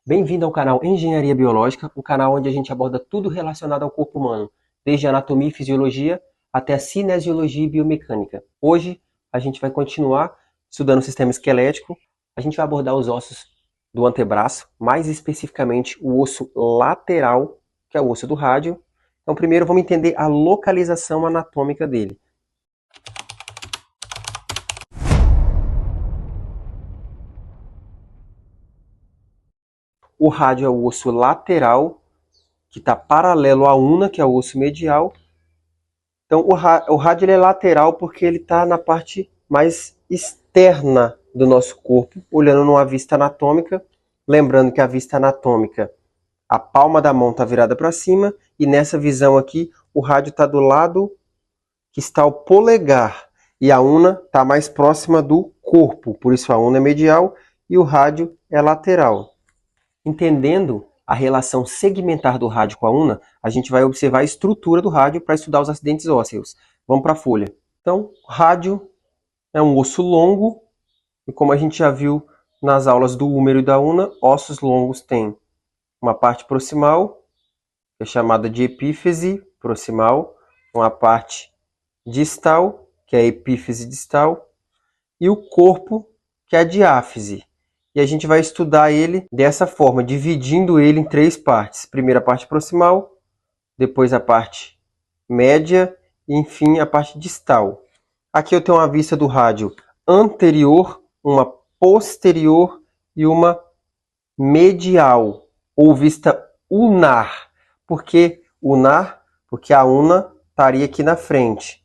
Bem-vindo ao canal Engenharia Biológica, o canal onde a gente aborda tudo relacionado ao corpo humano, desde anatomia e fisiologia até a cinesiologia e biomecânica. Hoje a gente vai continuar estudando o sistema esquelético. A gente vai abordar os ossos do antebraço, mais especificamente o osso lateral, que é o osso do rádio. Então primeiro vamos entender a localização anatômica dele. O rádio é o osso lateral, que está paralelo à una, que é o osso medial. Então o rádio ele é lateral porque ele está na parte mais externa do nosso corpo, olhando numa vista anatômica. Lembrando que a vista anatômica, a palma da mão está virada para cima, e nessa visão aqui, o rádio está do lado que está o polegar, e a una está mais próxima do corpo, por isso a una é medial e o rádio é lateral. Entendendo a relação segmentar do rádio com a una, a gente vai observar a estrutura do rádio para estudar os acidentes ósseos. Vamos para a folha. Então, o rádio é um osso longo, e como a gente já viu nas aulas do húmero e da una, ossos longos têm uma parte proximal, que é chamada de epífise proximal, uma parte distal, que é a epífise distal, e o corpo, que é a diáfise. E a gente vai estudar ele dessa forma, dividindo ele em três partes. Primeiro a parte proximal, depois a parte média e, enfim, a parte distal. Aqui eu tenho uma vista do rádio anterior, uma posterior e uma medial, ou vista unar. Por que unar? Porque a una estaria aqui na frente.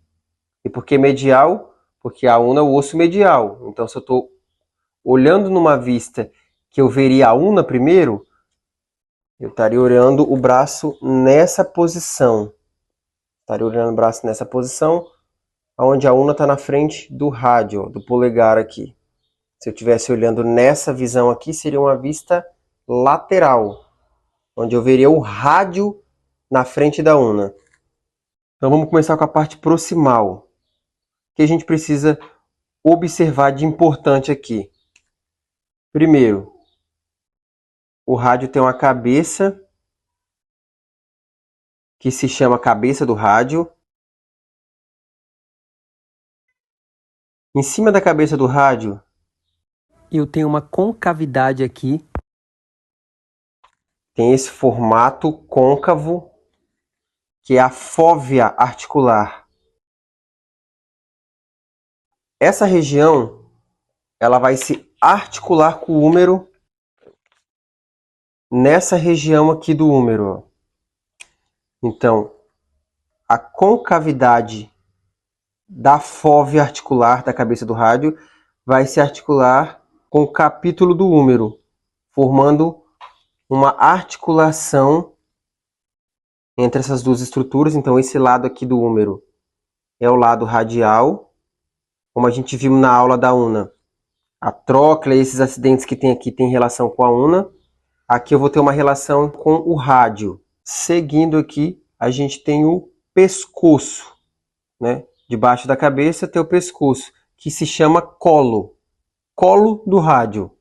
E por que medial? Porque a una é o osso medial. Então, se eu estou olhando numa vista que eu veria a una primeiro, eu estaria olhando o braço nessa posição. Estaria olhando o braço nessa posição, onde a una está na frente do rádio, do polegar aqui. Se eu estivesse olhando nessa visão aqui, seria uma vista lateral, onde eu veria o rádio na frente da una. Então vamos começar com a parte proximal. O que a gente precisa observar de importante aqui? Primeiro, o rádio tem uma cabeça que se chama cabeça do rádio. Em cima da cabeça do rádio, eu tenho uma concavidade aqui. Tem esse formato côncavo, que é a fóvea articular. Essa região, ela vai se articular com o húmero nessa região aqui do húmero. Então, a concavidade da fóvea articular da cabeça do rádio vai se articular com o capítulo do húmero, formando uma articulação entre essas duas estruturas. Então, esse lado aqui do húmero é o lado radial, como a gente viu na aula da una. A tróclea, esses acidentes que tem aqui, tem relação com a una. Aqui eu vou ter uma relação com o rádio. Seguindo aqui, a gente tem o pescoço, né? Debaixo da cabeça tem o pescoço, que se chama colo. Colo do rádio,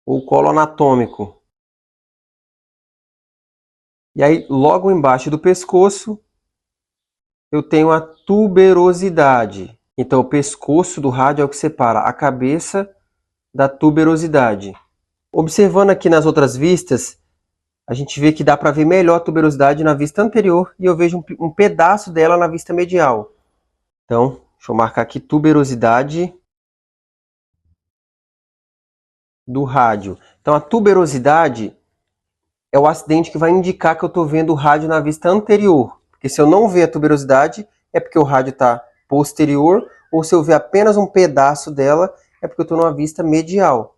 ou colo anatômico. E aí, logo embaixo do pescoço, eu tenho a tuberosidade. Então, o pescoço do rádio é o que separa a cabeça da tuberosidade. Observando aqui nas outras vistas, a gente vê que dá para ver melhor a tuberosidade na vista anterior, e eu vejo um pedaço dela na vista medial. Então, deixa eu marcar aqui tuberosidade do rádio. Então, a tuberosidade é o acidente que vai indicar que eu estou vendo o rádio na vista anterior. Porque se eu não ver a tuberosidade, é porque o rádio está posterior, ou se eu ver apenas um pedaço dela, é porque eu estou numa vista medial.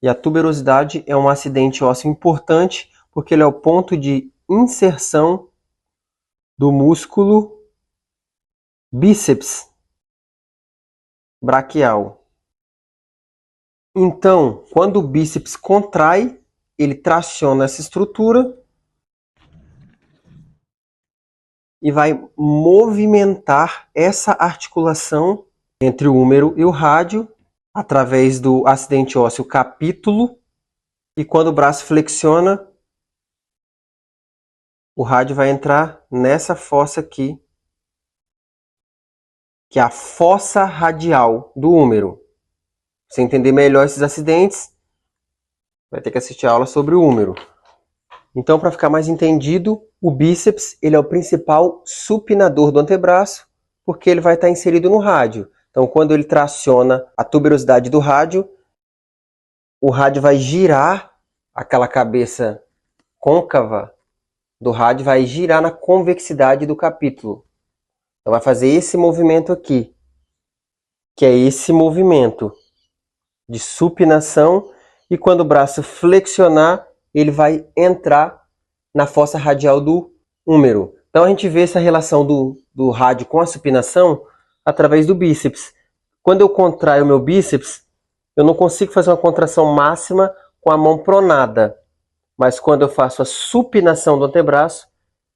E a tuberosidade é um acidente ósseo importante, porque ele é o ponto de inserção do músculo bíceps braquial. Então, quando o bíceps contrai, ele traciona essa estrutura e vai movimentar essa articulação entre o húmero e o rádio através do acidente ósseo capítulo, E quando o braço flexiona, o rádio vai entrar nessa fossa aqui, que é a fossa radial do húmero. Pra você entender melhor esses acidentes, vai ter que assistir a aula sobre o húmero. Então, para ficar mais entendido, o bíceps ele é o principal supinador do antebraço, porque ele vai estar inserido no rádio. Então, quando ele traciona a tuberosidade do rádio, o rádio vai girar, aquela cabeça côncava do rádio vai girar na convexidade do capítulo. Então, vai fazer esse movimento aqui, que é esse movimento de supinação, e quando o braço flexionar, ele vai entrar na fossa radial do húmero. Então a gente vê essa relação do rádio com a supinação através do bíceps. Quando eu contraio o meu bíceps, eu não consigo fazer uma contração máxima com a mão pronada. Mas quando eu faço a supinação do antebraço,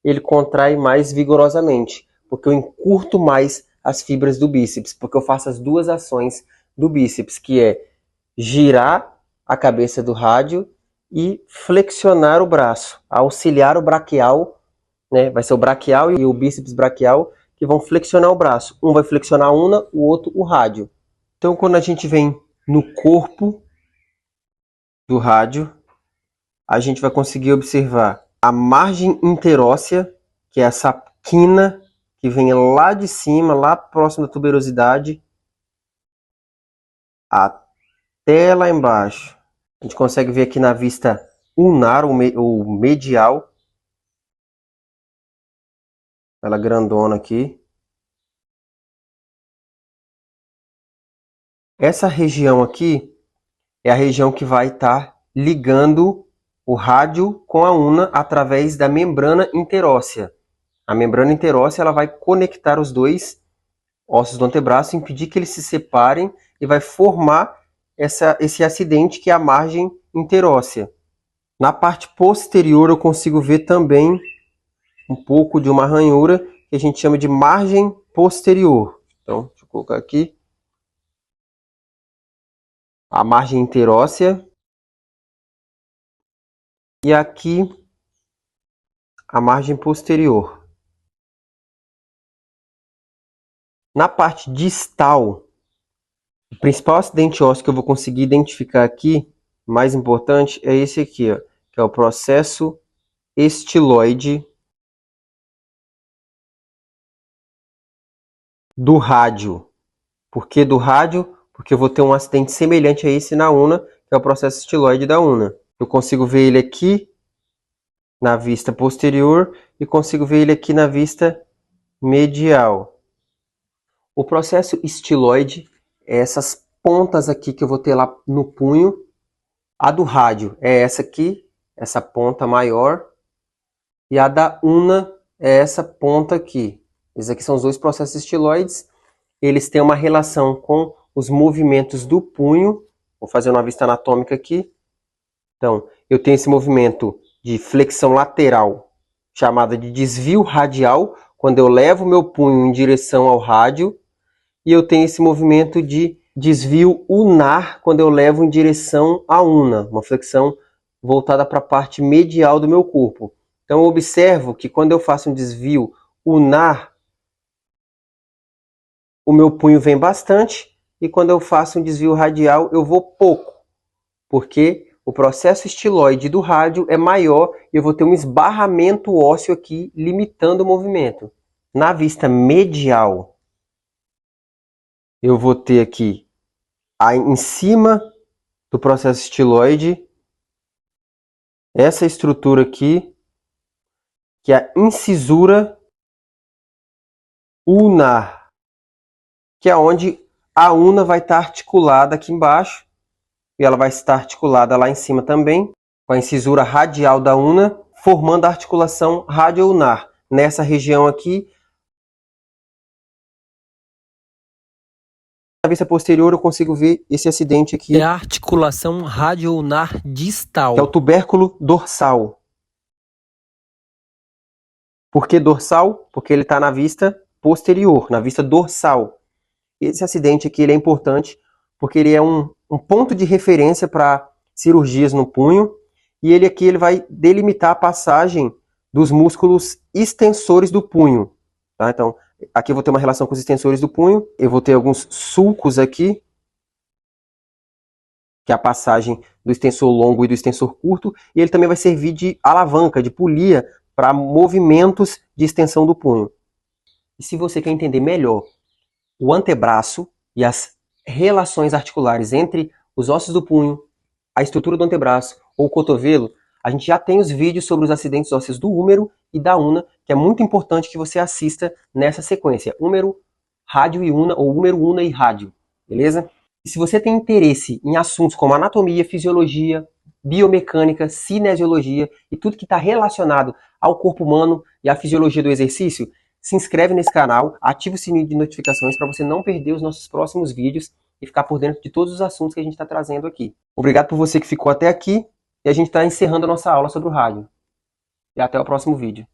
ele contrai mais vigorosamente, porque eu encurto mais as fibras do bíceps, porque eu faço as duas ações do bíceps, que é girar a cabeça do rádio e flexionar o braço, auxiliar o braquial, né? Vai ser o braquial e o bíceps braquial que vão flexionar o braço. Um vai flexionar a una, o outro o rádio. Então, quando a gente vem no corpo do rádio, a gente vai conseguir observar a margem interóssea, que é essa quina que vem lá de cima, lá próximo da tuberosidade, até lá embaixo. A gente consegue ver aqui na vista ulnar, ou medial. Ela grandona aqui. Essa região aqui é a região que vai estar ligando o rádio com a una através da membrana interóssea. A membrana interóssea ela vai conectar os dois ossos do antebraço, impedir que eles se separem e vai formar esse acidente que é a margem interóssea. Na parte posterior eu consigo ver também um pouco de uma ranhura que a gente chama de margem posterior. Então, deixa eu colocar aqui. A margem interóssea. E aqui a margem posterior. Na parte distal, o principal acidente ósseo que eu vou conseguir identificar aqui, mais importante, é esse aqui, ó, que é o processo estiloide do rádio. Por que do rádio? Porque eu vou ter um acidente semelhante a esse na una, que é o processo estiloide da una. Eu consigo ver ele aqui na vista posterior e consigo ver ele aqui na vista medial. O processo estiloide é essas pontas aqui que eu vou ter lá no punho. A do rádio é essa aqui, essa ponta maior. E a da una é essa ponta aqui. Esses aqui são os dois processos estiloides. Eles têm uma relação com os movimentos do punho. Vou fazer uma vista anatômica aqui. Então, eu tenho esse movimento de flexão lateral, chamada de desvio radial, quando eu levo o meu punho em direção ao rádio. E eu tenho esse movimento de desvio unar, quando eu levo em direção à una, uma flexão voltada para a parte medial do meu corpo. Então eu observo que quando eu faço um desvio unar, o meu punho vem bastante, e quando eu faço um desvio radial, eu vou pouco, porque o processo estiloide do rádio é maior e eu vou ter um esbarramento ósseo aqui, limitando o movimento. Na vista medial, eu vou ter aqui, em cima do processo estiloide, essa estrutura aqui, que é a incisura ulnar, que é onde a una vai estar articulada aqui embaixo, e ela vai estar articulada lá em cima também, com a incisura radial da una, formando a articulação radio-ulnar. Nessa região aqui, na vista posterior eu consigo ver esse acidente aqui. É a articulação radio-ulnar distal. Que é o tubérculo dorsal. Por que dorsal? Porque ele está na vista posterior, na vista dorsal. Esse acidente aqui ele é importante porque ele é um ponto de referência para cirurgias no punho. E ele aqui ele vai delimitar a passagem dos músculos extensores do punho. Tá? Então, aqui eu vou ter uma relação com os extensores do punho. Eu vou ter alguns sulcos aqui, que é a passagem do extensor longo e do extensor curto. E ele também vai servir de alavanca, de polia, para movimentos de extensão do punho. E se você quer entender melhor o antebraço e as relações articulares entre os ossos do punho, a estrutura do antebraço ou o cotovelo, a gente já tem os vídeos sobre os acidentes ósseos do húmero e da una, que é muito importante que você assista nessa sequência. Húmero, rádio e una, ou húmero, una e rádio, beleza? E se você tem interesse em assuntos como anatomia, fisiologia, biomecânica, cinesiologia e tudo que está relacionado ao corpo humano e à fisiologia do exercício, se inscreve nesse canal, ativa o sininho de notificações para você não perder os nossos próximos vídeos e ficar por dentro de todos os assuntos que a gente está trazendo aqui. Obrigado por você que ficou até aqui e a gente está encerrando a nossa aula sobre o rádio. E até o próximo vídeo.